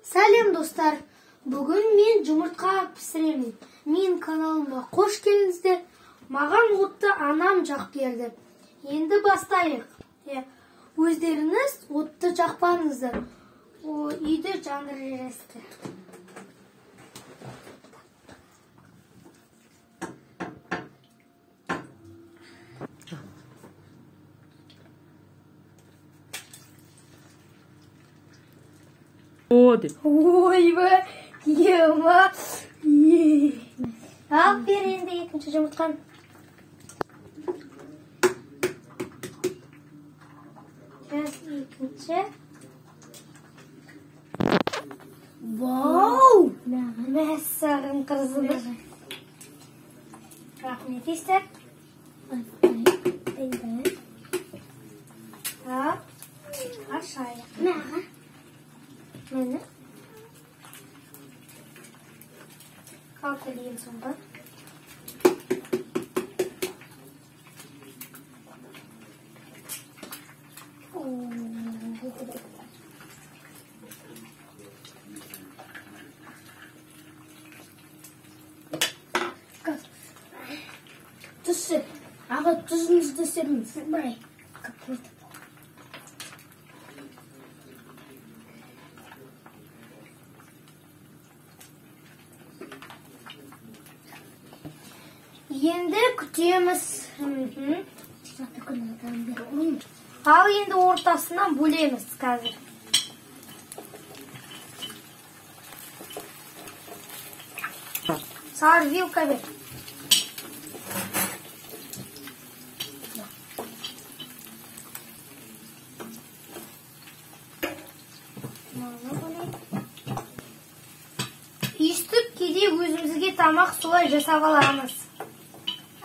Сәлем достар. Бүгін мен жұмыртқа пісіремін. Мен каналыма қош келдіңіздер. Маған отты анам жақ берді. Енді бастайық. Өздеріңіз отты жақпаңыздар. Үйді жандырырсыздар. Ойбай, ема. Ал бер енді екінші жұмыртқаны. Екінші. Вау! Мәссағын қызымыз. Рахмет естер. Ашайық. Мені калтелейін сонда. Тұсы, аға тұзыңызды серміз. Бұрай, қапылды. Енді күтеміз. Ал енді ортасынан бөлеміз қазір. Сар вилка бер. Естіп кейде өзімізге тамақ солай жасап аламыз.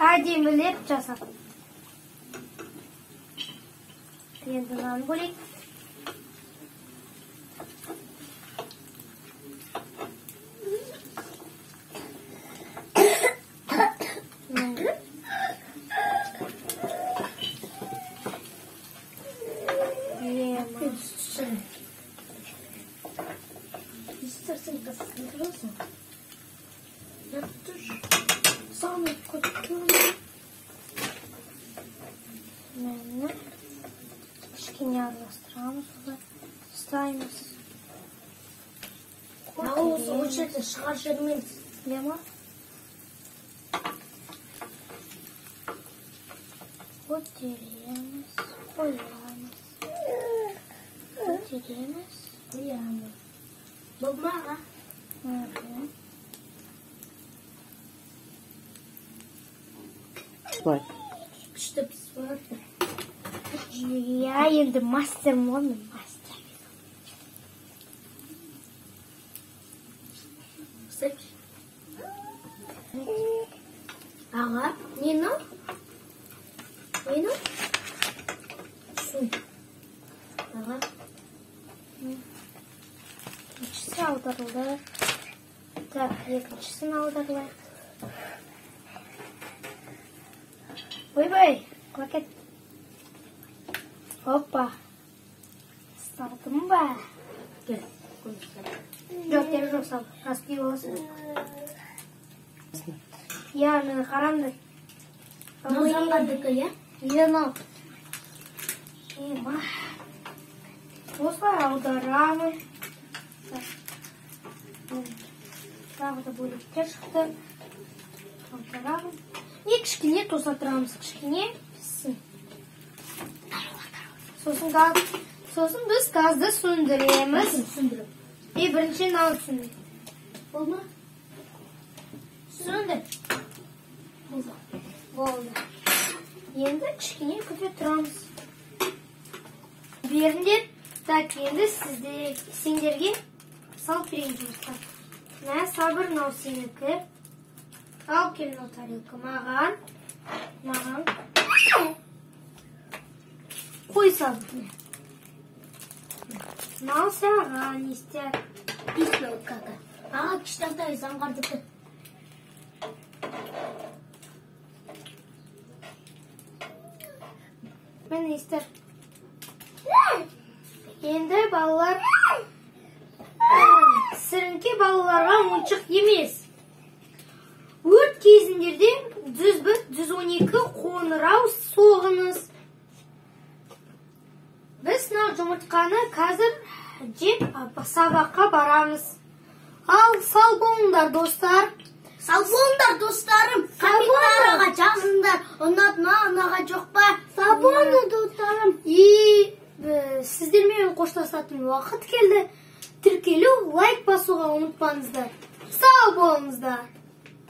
Әдемілеп жасап. Енді нан бөлейік. Самый вкусный. Наверное, кішкене араластырамыз, ұстаймыз. Осы өшірді шығар жүрмейміз. Білема? Көтереміз, қоямыз. Көтереміз, қоямыз. Болмаға? Бай. Күшті пісіп отыр. Я енді мастермін ғой, мен мастер. Сәк. Аға, нені? Нені? Су. Аға. Екіншісі аударылды. Так, екіншісін аударылайық. Ойбай, клакет. Hoppa. Startım ba. Gel. Yok yeri yok sal. Rastgele olasın. Ya ne karanlık. Namazanladık ya. Yanal. Eyvah. Osman аударамын. Тағы да бөлектер шықты. Аударамын. Кішкене тосатырамыз. Кішкене піссін. Сосын біз газды сөндіреміз. Бірінші нал сөндір. Болды ма? Сөндір. Болды. Енді кішкене күте тұрамыз. Беріндер, так, енді сендерге сал берейін жұмыртқа. Мә, сабыр нау сенікі. Ал кел нау тарелка. Маған. Қой сабыр. Нау саған естер. Писпел кака. Аға кішкентай заңғардықты. Мен естер. Енді балалар сөмке балаларға ойыншық емес. Өрт кезіндерде 101-112 қоңырау соғыңыз. Біз мына жұмыртқаны қазір жеп сабаққа барамыз. Ал сау болыңдар достар. Сау болыңдар достарым. Комментарияға жазыңдар. Ұнатма, ұнаға жоқ па? Сау болыңдар достарым. Сіздермен қоштасатын уақыт келді. Тіркелу, лайк басуға ұмытпаңыздар. Сау болыңыздар.